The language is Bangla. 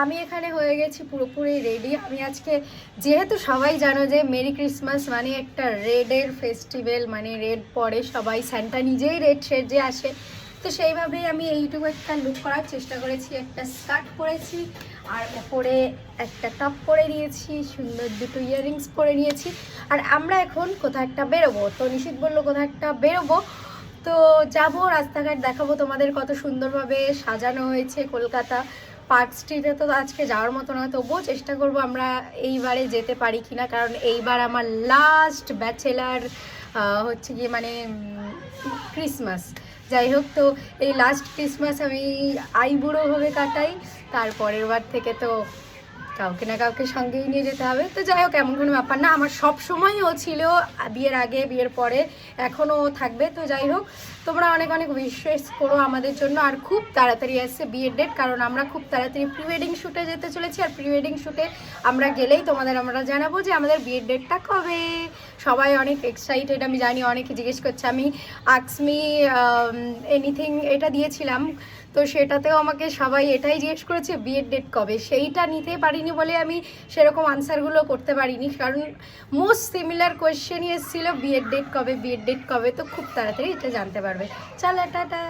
আমি এখানে হয়ে গেছি পুরোপুরি রেডি। আমি আজকে, যেহেতু সবাই জানো যে মেরি ক্রিসমাস মানে একটা রেডের ফেস্টিভ্যাল, মানে রেড পরে সবাই, স্যান্টা নিজেই রেড সেজে আসে, তো সেইভাবেই আমি এইটুকু একটা লুক করার চেষ্টা করেছি। একটা স্কার্ট পরেছি আর ওপরে একটা টপ পরে নিয়েছি, সুন্দর দুটো ইয়াররিংস পরে নিয়েছি। আর আমরা এখন কোথাও একটা বেরোবো, তো নিশিত বললো কোথাও একটা বেরোবো, তো যাবো, রাস্তাঘাট দেখাবো তোমাদের কত সুন্দরভাবে সাজানো হয়েছে কলকাতা। পার্ক স্ট্রিটে তো আজকে যাওয়ার মতো না, তবুও চেষ্টা করব আমরা এইবারে যেতে পারি কিনা, কারণ এইবার আমার লাস্ট ব্যাচেলার হচ্ছে গিয়ে মানে ক্রিসমাস। যাই হোক, তো এই লাস্ট ক্রিসমাস আমি আইবুড়োভাবে কাটাই, তারপরের বার থেকে তো কাউকে না কাউকে সঙ্গেই নিয়ে যেতে হবে। তো যাই হোক, এমন কোনো ব্যাপার না, আমার সব সময়ও ছিল, বিয়ের আগে বিয়ের পরে এখনও থাকবে। তো যাই হোক, তোমরা অনেক অনেক উইশেস করো আমাদের জন্য। আর খুব তাড়াতাড়ি আসছে বিয়ের ডেট, কারণ আমরা খুব তাড়াতাড়ি প্রি ওয়েডিং শ্যুটে যেতে চলেছি। আর প্রি ওয়েডিং শ্যুটে আমরা গেলেই তোমাদের আমরা জানাবো যে আমাদের বিয়ের ডেটটা কবে। সবাই অনেক এক্সাইটেড, আমি জানি, অনেকে জিজ্ঞেস করছে। আমি আক্সমি এনিথিং এটা দিয়েছিলাম, তো সেটাতেও আমাকে সবাই এটাই জিজ্ঞেস করেছে বিয়ের ডেট কবে। সেইটা নিতে পারিনি বলে আমি সেরকম আনসারগুলো করতে পারিনি, কারণ মোস্ট সিমিলার কোয়েশ্চেনই এসেছিলো বিয়ের ডেট কবে, বিয়ের ডেট কবে। তো খুব তাড়াতাড়ি এটা জানতে পারবে। চলো, টাটা।